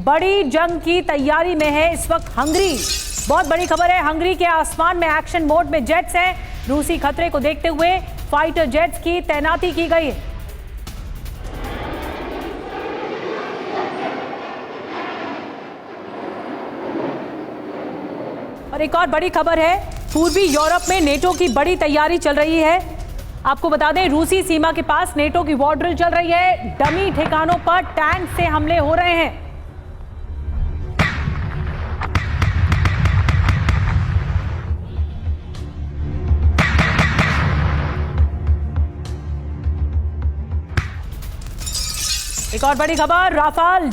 बड़ी जंग की तैयारी में है इस वक्त हंगरी। बहुत बड़ी खबर है, हंगरी के आसमान में एक्शन मोड में जेट्स हैं। रूसी खतरे को देखते हुए फाइटर जेट्स की तैनाती की गई है। और एक और बड़ी खबर है, पूर्वी यूरोप में नेटो की बड़ी तैयारी चल रही है। आपको बता दें, रूसी सीमा के पास नेटो की वॉर ड्रिल चल रही है। डमी ठिकानों पर टैंक से हमले हो रहे हैं। एक और बड़ी खबर, राफाल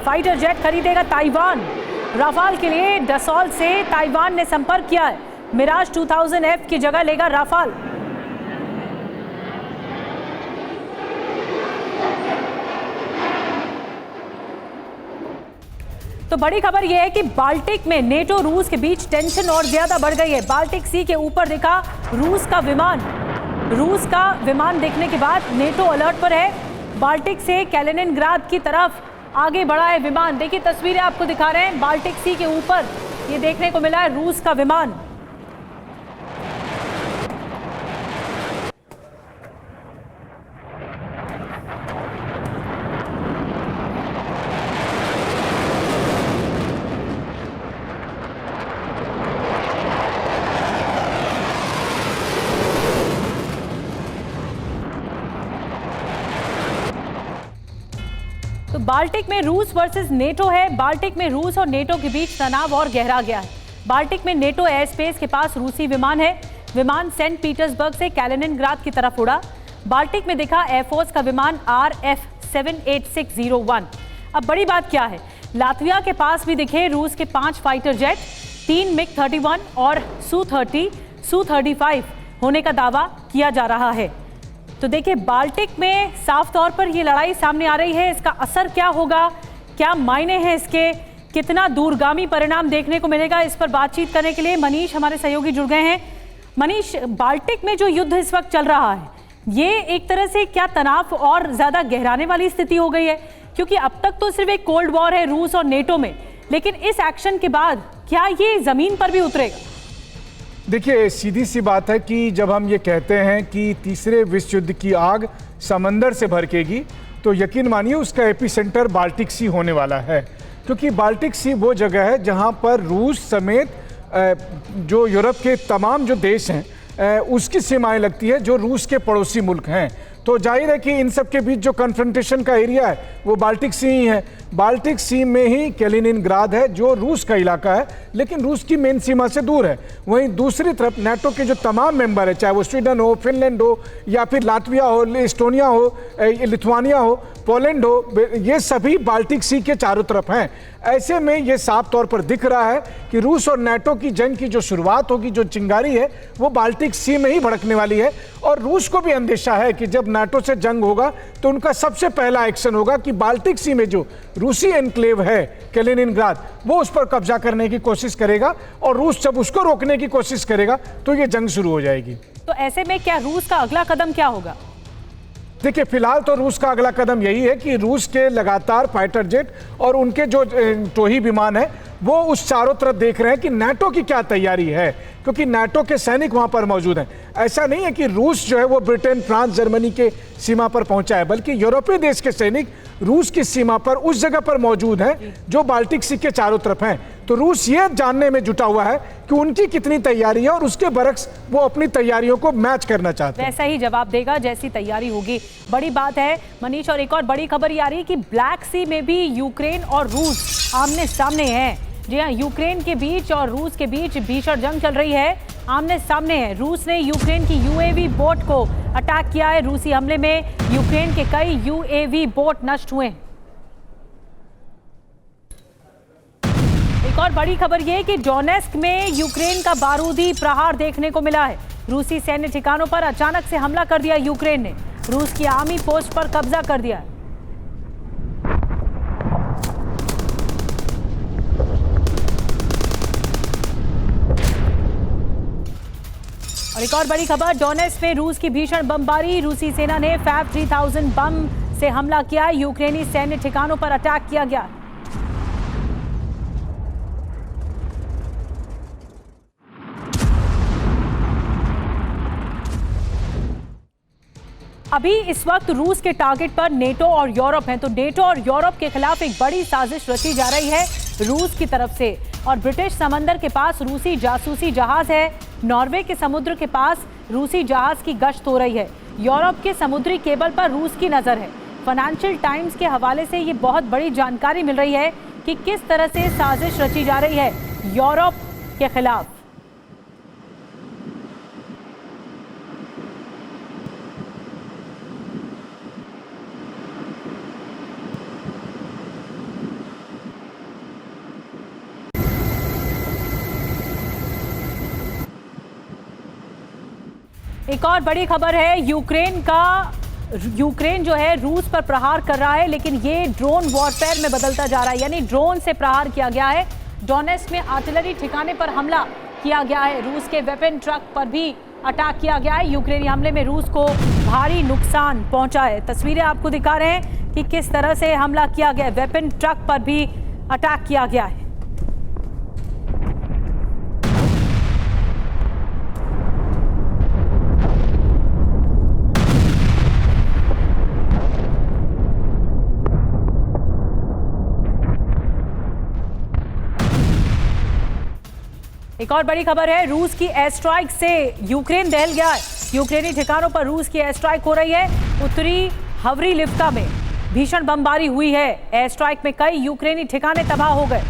फाइटर जेट खरीदेगा ताइवान। राफाल के लिए डसॉल से ताइवान ने संपर्क किया है। मिराज 2000F की जगह लेगा राफाल। तो बड़ी खबर यह है कि बाल्टिक में नेटो रूस के बीच टेंशन और ज्यादा बढ़ गई है। बाल्टिक सी के ऊपर दिखा रूस का विमान देखने के बाद नेटो अलर्ट पर है। बाल्टिक से कैलिनिनग्राद की तरफ आगे बढ़ा है विमान। देखिए तस्वीरें आपको दिखा रहे हैं, बाल्टिक सी के ऊपर ये देखने को मिला है रूस का विमान। तो बाल्टिक में रूस वर्सेस नेटो है। बाल्टिक में रूस और नेटो के बीच तनाव और गहरा गया है। बाल्टिक में नेटो एयर स्पेस के पास रूसी विमान है। विमान सेंट पीटर्सबर्ग से कैलिनिनग्राद की तरफ उड़ा। बाल्टिक में दिखा एयरफोर्स का विमान RF-78601। अब बड़ी बात क्या है, लातविया के पास भी दिखे रूस के 5 फाइटर जेट, 3 MiG-31 और Su-30, Su-35 होने का दावा किया जा रहा है। तो देखिए बाल्टिक में साफ तौर पर ये लड़ाई सामने आ रही है। इसका असर क्या होगा, क्या मायने हैं इसके, कितना दूरगामी परिणाम देखने को मिलेगा, इस पर बातचीत करने के लिए मनीष हमारे सहयोगी जुड़ गए हैं। मनीष, बाल्टिक में जो युद्ध इस वक्त चल रहा है, ये एक तरह से क्या तनाव और ज्यादा गहराने वाली स्थिति हो गई है? क्योंकि अब तक तो सिर्फ एक कोल्ड वॉर है रूस और नेटो में, लेकिन इस एक्शन के बाद क्या ये जमीन पर भी उतरेगा? देखिए, सीधी सी बात है कि जब हम ये कहते हैं कि तीसरे विश्व युद्ध की आग समंदर से भड़केगी, तो यकीन मानिए उसका एपिसेंटर बाल्टिक सी होने वाला है। क्योंकि बाल्टिक सी वो जगह है जहां पर रूस समेत जो यूरोप के तमाम जो देश हैं उसकी सीमाएं लगती है, जो रूस के पड़ोसी मुल्क हैं। तो जाहिर है कि इन सब के बीच जो कन्फ्रंटेशन का एरिया है वो बाल्टिक सी ही है। बाल्टिक सी में ही कैलिनिनग्राद है जो रूस का इलाका है, लेकिन रूस की मेन सीमा से दूर है। वहीं दूसरी तरफ नाटो के जो तमाम मेंबर है, चाहे वो स्वीडन हो, फिनलैंड हो, या फिर लातविया हो, एस्टोनिया हो, लिथुआनिया हो, पोलैंड हो, ये सभी बाल्टिक सी के चारों तरफ हैं। ऐसे में ये साफ तौर पर दिख रहा है कि रूस और नाटो की जंग की जो शुरुआत होगी, जो चिंगारी है, वो बाल्टिक सी में ही भड़कने वाली है। और रूस को भी अंदेशा है कि जब नाटो से जंग होगा तो उनका सबसे पहला एक्शन होगा कि बाल्टिक सी में जो रूसी एनक्लेव है कैलिनिनग्राद, वो उस पर कब्जा करने की कोशिश करेगा। और रूस जब उसको रोकने की कोशिश करेगा तो ये जंग शुरू हो जाएगी। तो ऐसे में क्या रूस का अगला कदम क्या होगा? देखिए, फिलहाल तो रूस का अगला कदम यही है कि रूस के लगातार फाइटर जेट और उनके जो टोही विमान है वो उस चारों तरफ देख रहे हैं कि नाटो की क्या तैयारी है, क्योंकि नाटो के सैनिक वहां पर मौजूद हैं। ऐसा नहीं है कि रूस जो है वो ब्रिटेन, फ्रांस, जर्मनी के सीमा पर पहुंचा है, बल्कि यूरोपीय देश के सैनिक रूस की सीमा पर उस जगह पर मौजूद हैं जो बाल्टिक सी के चारों तरफ हैं। तो रूस ये जानने में जुटा हुआ है कि उनकी कितनी तैयारी है और उसके बरक्स वो अपनी तैयारियों को मैच करना चाहते हैं। वैसा ही जवाब देगा जैसी तैयारी होगी। बड़ी बात है मनीष, और एक और बड़ी खबर ये आ रही है कि ब्लैक सी में भी यूक्रेन और रूस आमने सामने हैं। जी हाँ, यूक्रेन के बीच और रूस के बीच भीषण जंग चल रही है, आमने सामने है। रूस ने यूक्रेन की UAV बोट को अटैक किया है। रूसी हमले में यूक्रेन के कई UAV बोट नष्ट हुए हैं। एक और बड़ी खबर यह कि डोनेस्क में यूक्रेन का बारूदी प्रहार देखने को मिला है। रूसी सैन्य ठिकानों पर अचानक से हमला कर दिया यूक्रेन ने। रूस की आर्मी पोस्ट पर कब्जा कर दिया है। और एक और बड़ी खबर, डोनेस्क में रूस की भीषण बमबारी। रूसी सेना ने फैब 3000 बम से हमला किया है। यूक्रेनी सैन्य ठिकानों पर अटैक किया गया। अभी इस वक्त रूस के टारगेट पर नेटो और यूरोप हैं, तो नेटो और यूरोप के खिलाफ एक बड़ी साजिश रची जा रही है रूस की तरफ से। और ब्रिटिश समंदर के पास रूसी जासूसी जहाज है, नॉर्वे के समुद्र के पास रूसी जहाज की गश्त हो रही है, यूरोप के समुद्री केबल पर रूस की नजर है। फाइनेंशियल टाइम्स के हवाले से ये बहुत बड़ी जानकारी मिल रही है कि किस तरह से साजिश रची जा रही है यूरोप के खिलाफ। एक और बड़ी खबर है, यूक्रेन जो है रूस पर प्रहार कर रहा है, लेकिन ये ड्रोन वॉरफेयर में बदलता जा रहा है, यानी ड्रोन से प्रहार किया गया है। डोनेट्स्क में आर्टिलरी ठिकाने पर हमला किया गया है, रूस के वेपन ट्रक पर भी अटैक किया गया है। यूक्रेनी हमले में रूस को भारी नुकसान पहुंचा है। तस्वीरें आपको दिखा रहे हैं कि किस तरह से हमला किया गया है, वेपन ट्रक पर भी अटैक किया गया है। एक और बड़ी खबर है, रूस की एयर स्ट्राइक से यूक्रेन दहल गया है। यूक्रेनी ठिकानों पर रूस की एयर स्ट्राइक हो रही है। उत्तरी हवरीलिव्का में भीषण बमबारी हुई है। एयर स्ट्राइक में कई यूक्रेनी ठिकाने तबाह हो गए।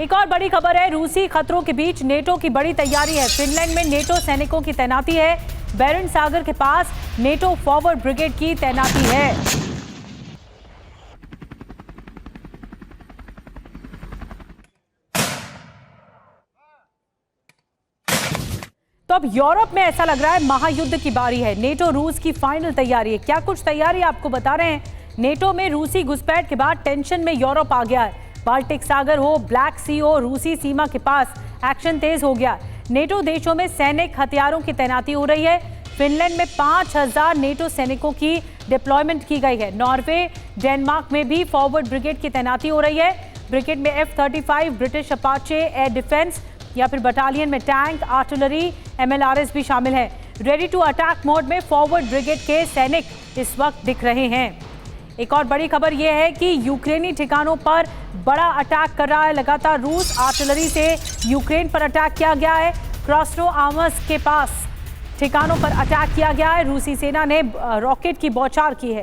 एक और बड़ी खबर है, रूसी खतरों के बीच नेटो की बड़ी तैयारी है। फिनलैंड में नेटो सैनिकों की तैनाती है। बेरेंट्स सागर के पास नेटो फॉरवर्ड ब्रिगेड की तैनाती है। तो अब यूरोप में ऐसा लग रहा है महायुद्ध की बारी है। नेटो रूस की फाइनल तैयारी है। क्या कुछ तैयारी आपको बता रहे हैं। नेटो में रूसी घुसपैठ के बाद टेंशन में यूरोप आ गया है। बाल्टिक सागर हो, ब्लैक सी हो, रूसी सीमा के पास एक्शन तेज हो गया। नेटो देशों में सैनिक हथियारों की तैनाती हो रही है। फिनलैंड में 5000 नेटो सैनिकों की डिप्लॉयमेंट की गई है। नॉर्वे, डेनमार्क में भी फॉरवर्ड ब्रिगेड की तैनाती हो रही है। ब्रिगेड में F-35 British Apache air defence या फिर बटालियन में टैंक, आर्टिलरी, MLRS भी शामिल है। रेडी टू अटैक मोड में फॉरवर्ड ब्रिगेड के सैनिक इस वक्त दिख रहे हैं। एक और बड़ी खबर यह है कि यूक्रेनी ठिकानों पर बड़ा अटैक कर रहा है लगातार रूस। आर्टिलरी से यूक्रेन पर अटैक किया गया है। क्रास्नो आर्मर्स के पास ठिकानों पर अटैक किया गया है। रूसी सेना ने रॉकेट की बौछार की है।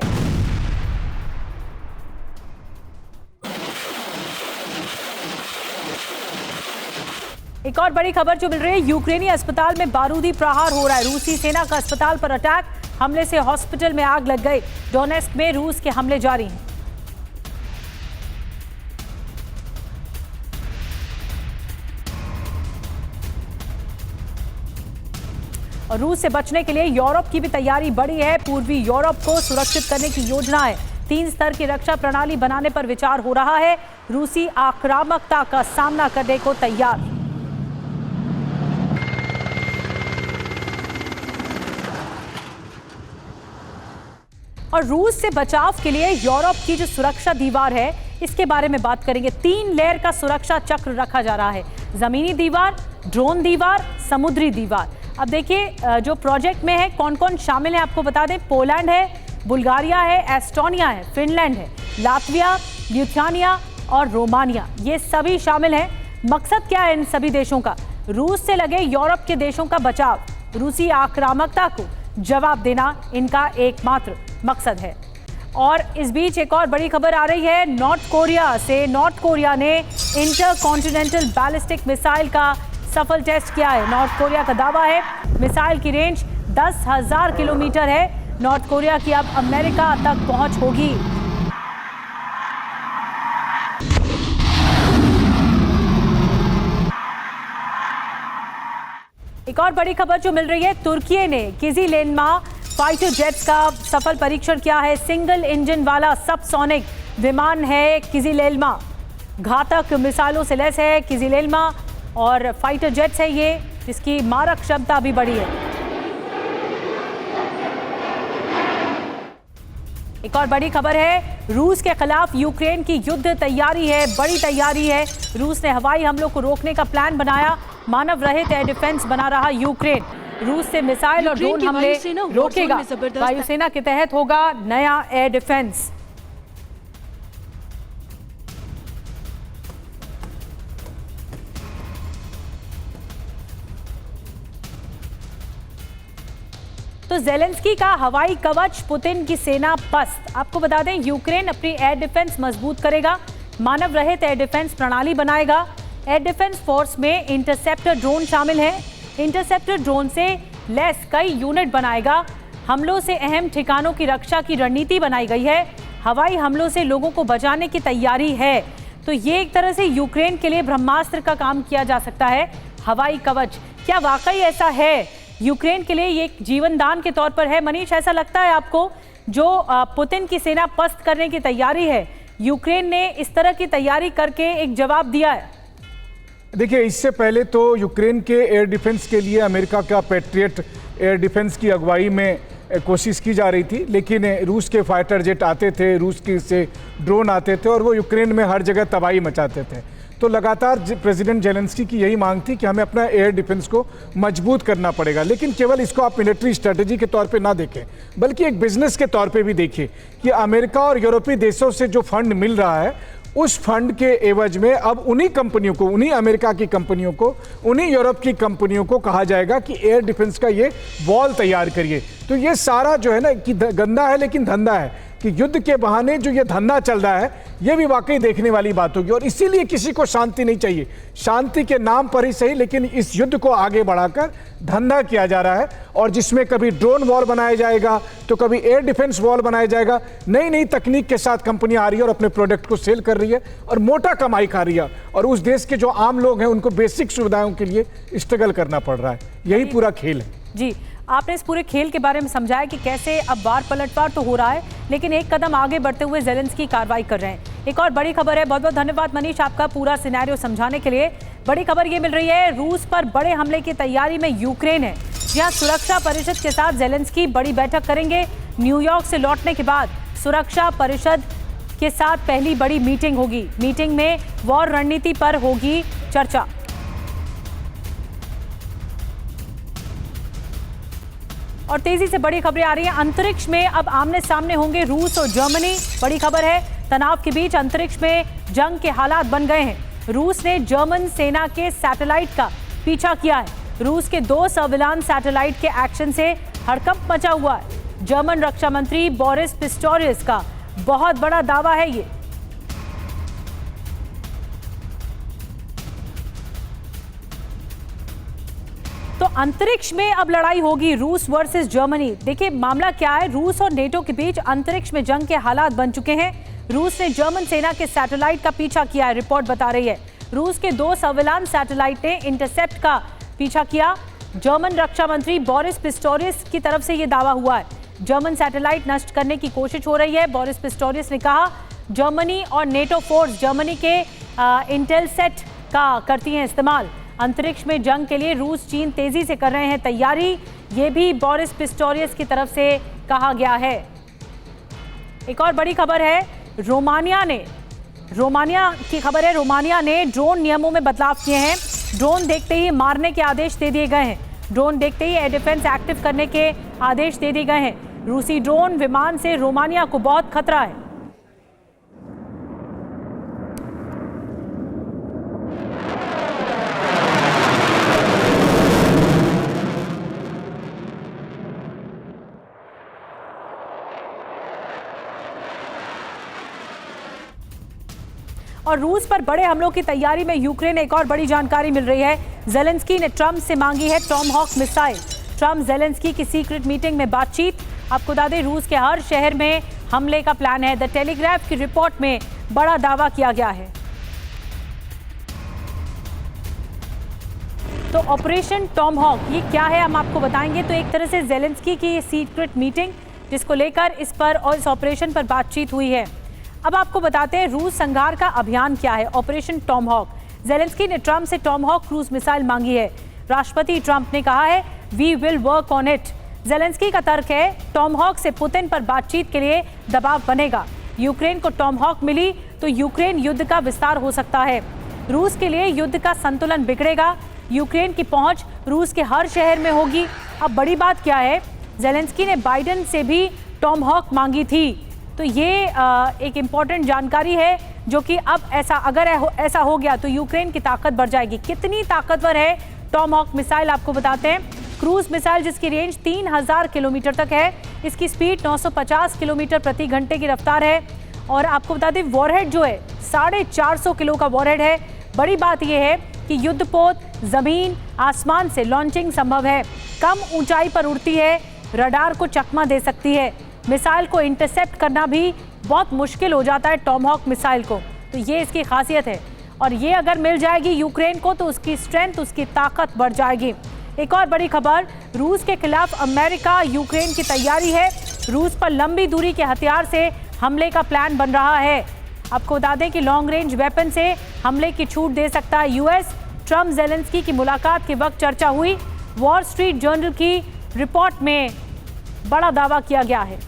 एक और बड़ी खबर जो मिल रही है, यूक्रेनी अस्पताल में बारूदी प्रहार हो रहा है। रूसी सेना का अस्पताल पर अटैक, हमले से हॉस्पिटल में आग लग गई। डोनेट्स्क में रूस के हमले जारी हैं। और रूस से बचने के लिए यूरोप की भी तैयारी बढ़ी है। पूर्वी यूरोप को सुरक्षित करने की योजना है। 3 स्तर की रक्षा प्रणाली बनाने पर विचार हो रहा है। रूसी आक्रामकता का सामना करने को तैयार। और रूस से बचाव के लिए यूरोप की जो सुरक्षा दीवार है, इसके बारे में बात करेंगे। 3 लेयर का सुरक्षा चक्र रखा जा रहा है। जमीनी दीवार, ड्रोन दीवार, समुद्री दीवार। अब देखिए जो प्रोजेक्ट में है कौन कौन शामिल है आपको बता दें। पोलैंड है, बुल्गारिया है, एस्टोनिया है, फिनलैंड है, लातविया, लिथुआनिया और रोमानिया, ये सभी शामिल हैं। मकसद क्या है इन सभी देशों का? रूस से लगे यूरोप के देशों का बचाव, रूसी आक्रामकता को जवाब देना इनका एकमात्र मकसद है। और इस बीच एक और बड़ी खबर आ रही है नॉर्थ कोरिया से। नॉर्थ कोरिया ने इंटरकॉन्टिनेंटल बैलिस्टिक मिसाइल का सफल टेस्ट किया है। नॉर्थ कोरिया का दावा है मिसाइल की रेंज 10,000 किलोमीटर है। नॉर्थ कोरिया की अब अमेरिका तक पहुंच होगी। एक और बड़ी खबर जो मिल रही है, तुर्की ने किजीलेनमा फाइटर जेट्स का सफल परीक्षण किया है। सिंगल इंजन वाला सबसोनिक विमान है किजिलेल्मा, घातक मिसाइलों से लैस है किजिलेल्मा और फाइटर जेट्स है ये, जिसकी मारक क्षमता भी बढ़ी है। एक और बड़ी खबर है, रूस के खिलाफ यूक्रेन की युद्ध तैयारी है, बड़ी तैयारी है। रूस ने हवाई हमलों को रोकने का प्लान बनाया, मानव रहित एयर डिफेंस बना रहा यूक्रेन। रूस से मिसाइल और ड्रोन हमले रोकेगा। वायुसेना के तहत होगा नया एयर डिफेंस। तो ज़ेलेंस्की का हवाई कवच, पुतिन की सेना पस्त। आपको बता दें, यूक्रेन अपनी एयर डिफेंस मजबूत करेगा, मानव रहित एयर डिफेंस प्रणाली बनाएगा। एयर डिफेंस फोर्स में इंटरसेप्टर ड्रोन शामिल है। इंटरसेप्टर ड्रोन से लैस कई यूनिट बनाएगा। हमलों से अहम ठिकानों की रक्षा की रणनीति बनाई गई है। हवाई हमलों से लोगों को बचाने की तैयारी है। तो ये एक तरह से यूक्रेन के लिए ब्रह्मास्त्र का काम किया जा सकता है। हवाई कवच क्या वाकई ऐसा है? यूक्रेन के लिए ये एक जीवन दान के तौर पर है। मनीष, ऐसा लगता है आपको जो पुतिन की सेना पस्त करने की तैयारी है, यूक्रेन ने इस तरह की तैयारी करके एक जवाब दिया है? देखिए, इससे पहले तो यूक्रेन के एयर डिफेंस के लिए अमेरिका का पैट्रियट एयर डिफेंस की अगुवाई में कोशिश की जा रही थी, लेकिन रूस के फाइटर जेट आते थे, रूस के से ड्रोन आते थे और वो यूक्रेन में हर जगह तबाही मचाते थे। तो लगातार प्रेसिडेंट जेलेंस्की की यही मांग थी कि हमें अपना एयर डिफेंस को मजबूत करना पड़ेगा। लेकिन केवल इसको आप मिलिट्री स्ट्रेटजी के तौर पे ना देखें, बल्कि एक बिजनेस के तौर पे भी देखिए कि अमेरिका और यूरोपीय देशों से जो फंड मिल रहा है, उस फंड के एवज में अब उन्हीं कंपनियों को, उन्हीं अमेरिका की कंपनियों को, उन्हीं यूरोप की कंपनियों को कहा जाएगा कि एयर डिफेंस का ये वॉल तैयार करिए। तो ये सारा जो है ना कि गंदा है लेकिन धंधा है, कि युद्ध के बहाने जो ये धंधा चल रहा है, ये भी वाकई देखने वाली बात होगी। और इसीलिए किसी को शांति नहीं चाहिए, शांति के नाम पर ही सही, लेकिन इस युद्ध को आगे बढ़ाकर धंधा किया जा रहा है, और जिसमें कभी ड्रोन वॉर बनाया जाएगा तो कभी एयर डिफेंस वॉल बनाया जाएगा। नई नई तकनीक के साथ कंपनियां आ रही है और अपने प्रोडक्ट को सेल कर रही है और मोटा कमाई खा रही है, और उस देश के जो आम लोग हैं उनको बेसिक सुविधाओं के लिए स्ट्रगल करना पड़ रहा है। यही पूरा खेल है। जी, आपने इस पूरे खेल के बारे में समझाया कि कैसे अब वार पलटवार तो हो रहा है, लेकिन एक कदम आगे बढ़ते हुए ज़ेलेंस्की कार्रवाई कर रहे हैं। एक और बड़ी खबर है। बहुत बहुत धन्यवाद मनीष आपका पूरा सिनेरियो समझाने के लिए। बड़ी खबर ये मिल रही है, रूस पर बड़े हमले की तैयारी में यूक्रेन है। जहां सुरक्षा परिषद के साथ ज़ेलेंस्की बड़ी बैठक करेंगे। न्यूयॉर्क से लौटने के बाद सुरक्षा परिषद के साथ पहली बड़ी मीटिंग होगी। मीटिंग में वॉर रणनीति पर होगी चर्चा। और तेजी से बड़ी खबरें आ रही हैं। अंतरिक्ष में अब आमने सामने होंगे रूस और जर्मनी। बड़ी खबर है, तनाव के बीच अंतरिक्ष में जंग के हालात बन गए हैं। रूस ने जर्मन सेना के सैटेलाइट का पीछा किया है। रूस के 2 सर्विलांस सैटेलाइट के एक्शन से हड़कंप मचा हुआ है। जर्मन रक्षा मंत्री बोरिस पिस्टोरियस का बहुत बड़ा दावा है ये। तो अंतरिक्ष में अब लड़ाई होगी, रूस वर्सेस जर्मनी। देखिए मामला क्या है, रूस और नेटो के बीच अंतरिक्ष में जंग के हालात बन चुके हैं। रूस ने जर्मन सेना के सैटेलाइट का पीछा किया है, रिपोर्ट बता रही है। रूस के 2 सर्विलांस सैटेलाइट ने इंटरसेप्ट का पीछा किया। जर्मन रक्षा मंत्री बोरिस पिस्टोरियस की तरफ से यह दावा हुआ है। जर्मन सैटेलाइट नष्ट करने की कोशिश हो रही है। बोरिस पिस्टोरियस ने कहा, जर्मनी और नेटो फोर्स जर्मनी के इंटेलसेट का करती हैं इस्तेमाल। अंतरिक्ष में जंग के लिए रूस चीन तेजी से कर रहे हैं तैयारी, ये भी बोरिस पिस्टोरियस की तरफ से कहा गया है। एक और बड़ी खबर है, रोमानिया की खबर है, रोमानिया ने ड्रोन नियमों में बदलाव किए हैं। ड्रोन देखते ही मारने के आदेश दे दिए गए हैं। ड्रोन देखते ही एयर डिफेंस एक्टिव करने के आदेश दे दिए गए हैं। रूसी ड्रोन विमान से रोमानिया को बहुत खतरा है। और रूस पर बड़े हमलों की तैयारी में यूक्रेन, एक और बड़ी जानकारी मिल रही है। ज़ेलेंस्की ने ट्रंप से मांगी है टॉमहॉक मिसाइल। ट्रंप ज़ेलेंस्की की सीक्रेट मीटिंग में बातचीत। आपको बता दें, रूस के हर शहर में हमले का प्लान है। द टेलीग्राफ की रिपोर्ट में बड़ा दावा किया गया है। तो ऑपरेशन टॉमहॉक ये क्या है हम आपको बताएंगे। तो एक तरह से ज़ेलेंस्की की ये सीक्रेट मीटिंग जिसको लेकर इस पर और इस ऑपरेशन पर बातचीत हुई है। अब आपको बताते हैं रूस संहार का अभियान क्या है, ऑपरेशन टॉमहॉक। ज़ेलेंस्की ने ट्रंप से टॉमहॉक क्रूज मिसाइल मांगी है। राष्ट्रपति ट्रंप ने कहा है we will work on it. Zelensky का तर्क है टॉमहॉक से पुतिन पर बातचीत के लिए दबाव बनेगा। यूक्रेन को टॉमहॉक मिली तो यूक्रेन युद्ध का विस्तार हो सकता है। रूस के लिए युद्ध का संतुलन बिगड़ेगा। यूक्रेन की पहुंच रूस के हर शहर में होगी। अब बड़ी बात क्या है, ज़ेलेंस्की ने बाइडेन से भी टॉमहॉक मांगी थी। तो ये एक इम्पॉर्टेंट जानकारी है जो कि अब ऐसा हो गया तो यूक्रेन की ताकत बढ़ जाएगी। कितनी ताकतवर है टॉमहॉक मिसाइल आपको बताते हैं। क्रूज मिसाइल जिसकी रेंज 3000 किलोमीटर तक है, इसकी स्पीड 950 किलोमीटर प्रति घंटे की रफ्तार है। और आपको बता दें वॉरहेड जो है 450 किलो का वॉरहेड है। बड़ी बात यह है कि युद्धपोत जमीन आसमान से लॉन्चिंग संभव है, कम ऊंचाई पर उड़ती है, रडार को चकमा दे सकती है। मिसाइल को इंटरसेप्ट करना भी बहुत मुश्किल हो जाता है टॉमहॉक मिसाइल को। तो ये इसकी खासियत है और ये अगर मिल जाएगी यूक्रेन को तो उसकी स्ट्रेंथ, उसकी ताकत बढ़ जाएगी। एक और बड़ी खबर, रूस के खिलाफ अमेरिका यूक्रेन की तैयारी है। रूस पर लंबी दूरी के हथियार से हमले का प्लान बन रहा है। आपको बता दें कि लॉन्ग रेंज वेपन से हमले की छूट दे सकता है यूएस। ट्रंप ज़ेलेंस्की की मुलाकात के वक्त चर्चा हुई। वॉल स्ट्रीट जर्नल की रिपोर्ट में बड़ा दावा किया गया है।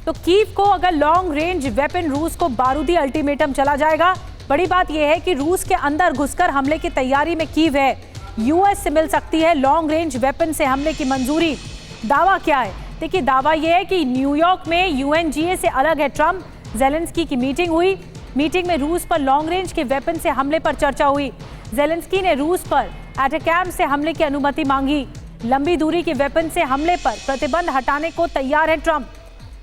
तो कीव को अगर लॉन्ग रेंज वेपन रूस को बारूदी अल्टीमेटम चला जाएगा। बड़ी बात यह है कि रूस के अंदर घुसकर हमले की तैयारी में कीव है। यूएस से मिल सकती है लॉन्ग रेंज वेपन से हमले की मंजूरी। दावा क्या है, देखिए दावा यह है कि न्यूयॉर्क में यूएनजीए से अलग है ट्रंप ज़ेलेंस्की की मीटिंग हुई। मीटिंग में रूस पर लॉन्ग रेंज के वेपन से हमले पर चर्चा हुई। ज़ेलेंस्की ने रूस पर एटैकैम से हमले की अनुमति मांगी। लंबी दूरी के वेपन से हमले पर प्रतिबंध हटाने को तैयार है ट्रंप।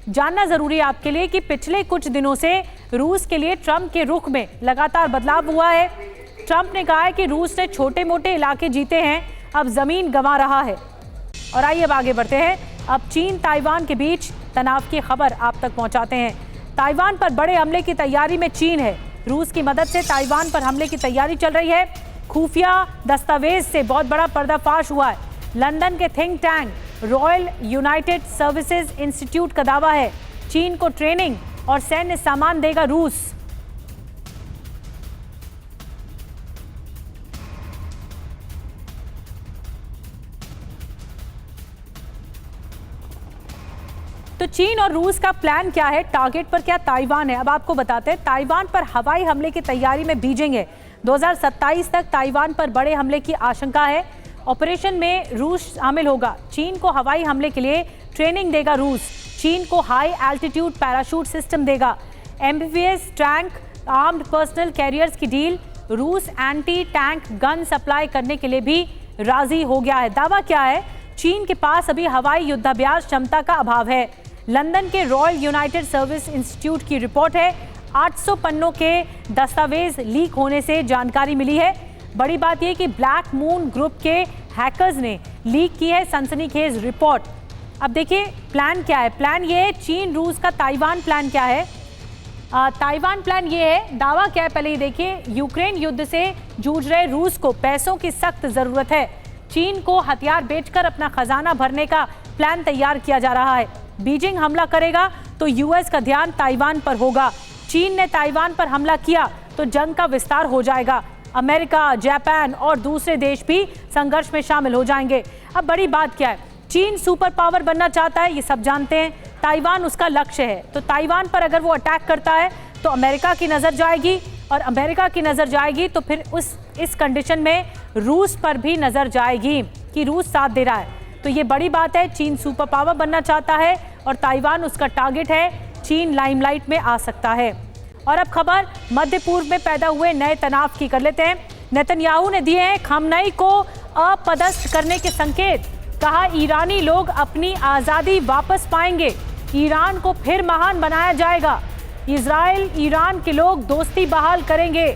जानना जरूरी है आपके लिए कि पिछले कुछ दिनों से रूस के लिए ट्रंप के रुख में लगातार बदलाव हुआ है। ट्रंप ने कहा है कि रूस ने छोटे मोटे इलाके जीते हैं, अब जमीन गंवा रहा है। और आइए अब आगे बढ़ते हैं। अब चीन ताइवान के बीच तनाव की खबर आप तक पहुंचाते हैं। ताइवान पर बड़े हमले की तैयारी में चीन है। रूस की मदद से ताइवान पर हमले की तैयारी चल रही है। खुफिया दस्तावेज से बहुत बड़ा पर्दाफाश हुआ है। लंदन के think tank royal United services institute का दावा है चीन को ट्रेनिंग और सैन्य सामान देगा रूस। तो चीन और रूस का प्लान क्या है, टारगेट पर क्या ताइवान है, अब आपको बताते हैं। ताइवान पर हवाई हमले की तैयारी में बीजिंग है। 2027 तक ताइवान पर बड़े हमले की आशंका है। ऑपरेशन में रूस शामिल होगा। चीन को हवाई हमले के लिए ट्रेनिंग देगा रूस। चीन को हाई एल्टीट्यूड पैराशूट सिस्टम देगा। Amphibious tank armed personal carriers की डील। रूस एंटी टैंक गन सप्लाई करने के लिए भी राजी हो गया है। दावा क्या है, चीन के पास अभी हवाई युद्धाभ्यास क्षमता का अभाव है। लंदन के रॉयल यूनाइटेड सर्विस इंस्टीट्यूट की रिपोर्ट है 800 पन्नों के दस्तावेज लीक होने से जानकारी मिली है। बड़ी बात यह कि ब्लैक मून ग्रुप के हैकर्स ने लीक की है सनसनीखेज रिपोर्ट। अब देखिए प्लान क्या है। प्लान ये है चीन रूस का। ताइवान प्लान क्या है, ताइवान प्लान ये है, दावा क्या है पहले ये देखिए। यूक्रेन युद्ध से जूझ रहे रूस को पैसों की सख्त जरूरत है। चीन को हथियार बेचकर अपना खजाना भरने का प्लान तैयार किया जा रहा है। बीजिंग हमला करेगा तो यूएस का ध्यान ताइवान पर होगा। चीन ने ताइवान पर हमला किया तो जंग का विस्तार हो जाएगा। अमेरिका, जापान और दूसरे देश भी संघर्ष में शामिल हो जाएंगे। अब बड़ी बात क्या है, चीन सुपर पावर बनना चाहता है, ये सब जानते हैं। ताइवान उसका लक्ष्य है। तो ताइवान पर अगर वो अटैक करता है तो अमेरिका की नज़र जाएगी और अमेरिका की नज़र जाएगी तो फिर इस कंडीशन में रूस पर भी नज़र जाएगी कि रूस साथ दे रहा है। तो ये बड़ी बात है। चीन सुपर पावर बनना चाहता है और ताइवान उसका टारगेट है। चीन लाइमलाइट में आ सकता है। और अब खबर मध्य पूर्व में पैदा हुए नए तनाव की कर लेते हैं। नेतन्याहू ने दिए हैं खामनेई को अपदस्थ करने के संकेत। कहा ईरानी लोग अपनी आज़ादी वापस पाएंगे, ईरान को फिर महान बनाया जाएगा, इजराइल ईरान के लोग दोस्ती बहाल करेंगे।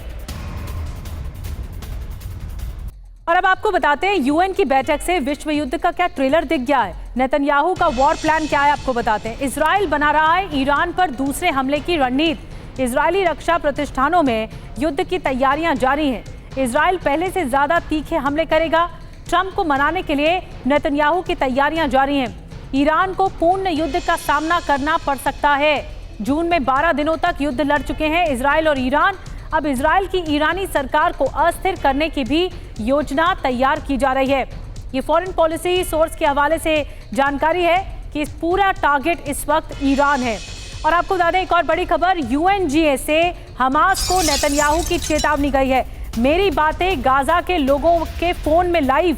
और अब आपको बताते हैं यूएन की बैठक से विश्व युद्ध का क्या ट्रेलर दिख गया है। नेतन्याहू का वॉर प्लान क्या है आपको बताते हैं। इजराइल बना रहा है ईरान पर दूसरे हमले की रणनीति। इजरायली रक्षा प्रतिष्ठानों में युद्ध की तैयारियां जारी हैं। इजरायल पहले से ज्यादा तीखे हमले करेगा। ट्रंप को मनाने के लिए नेतन्याहू की तैयारियां जारी हैं। ईरान को पूर्ण युद्ध का सामना करना पड़ सकता है। जून में 12 दिनों तक युद्ध लड़ चुके हैं इजरायल और ईरान। अब इजरायल की ईरानी सरकार को अस्थिर करने की भी योजना तैयार की जा रही है। ये फॉरेन पॉलिसी सोर्स के हवाले से जानकारी है कि पूरा टारगेट इस वक्त ईरान है। और आपको बता दें एक और बड़ी खबर, यूएनजीए से हमास को नेतन्याहू की चेतावनी गई है। मेरी बातें गाजा के लोगों के फोन में लाइव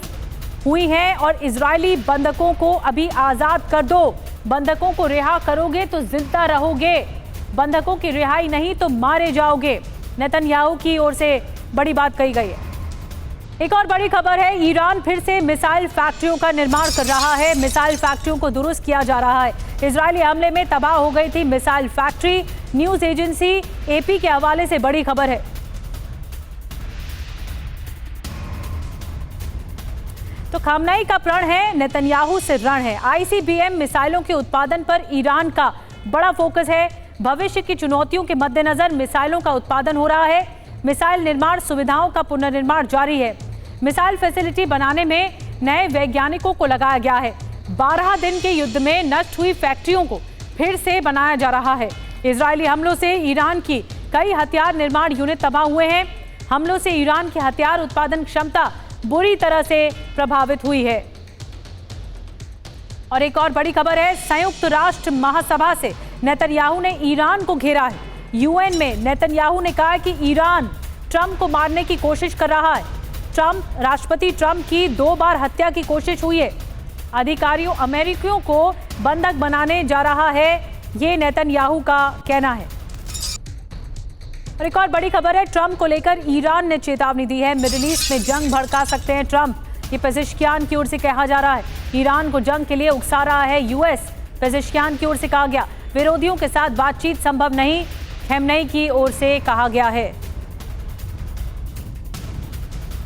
हुई हैं और इजरायली बंधकों को अभी आजाद कर दो। बंधकों को रिहा करोगे तो जिंदा रहोगे, बंधकों की रिहाई नहीं तो मारे जाओगे। नेतन्याहू की ओर से बड़ी बात कही गई है। एक और बड़ी खबर है, ईरान फिर से मिसाइल फैक्ट्रियों का निर्माण कर रहा है। मिसाइल फैक्ट्रियों को दुरुस्त किया जा रहा है। इजरायली हमले में तबाह हो गई थी missile factory. News agency AP के हवाले से बड़ी खबर है। तो खामनेई का प्रण है, नेतन्याहू से रण है। आईसीबीएम मिसाइलों के उत्पादन पर ईरान का बड़ा फोकस है। भविष्य की चुनौतियों के मद्देनजर मिसाइलों का उत्पादन हो रहा है। मिसाइल निर्माण सुविधाओं का पुनर्निर्माण जारी है। मिसाइल फैसिलिटी बनाने में नए वैज्ञानिकों को लगाया गया है। 12 दिन के युद्ध में नष्ट हुई फैक्ट्रियों को फिर से बनाया जा रहा है। इजरायली हमलों से ईरान की कई हथियार निर्माण यूनिट तबाह हुए हैं। हमलों से ईरान की हथियार उत्पादन क्षमता बुरी तरह से प्रभावित हुई है। और एक और बड़ी खबर है, संयुक्त राष्ट्र महासभा से नेतन्याहू ने ईरान को घेरा है। यूएन में नेतन्याहू ने कहा कि ईरान ट्रंप को मारने की कोशिश कर रहा है। राष्ट्रपति ट्रंप की 2 बार हत्या की कोशिश हुई है। अधिकारियों अमेरिकियों को बंधक बनाने जा रहा है, ये नेतन्याहू का कहना है। और एक और बड़ी खबर है, ट्रंप को लेकर ईरान ने चेतावनी दी है। मिडिल ईस्ट में जंग भड़का सकते हैं ट्रंप, ये पेज़ेश्कियान की ओर से कहा जा रहा है। ईरान को जंग के लिए उकसा रहा है यूएस, पेज़ेश्कियान की ओर से कहा गया। विरोधियों के साथ बातचीत संभव नहीं, खamenei की ओर से कहा गया है।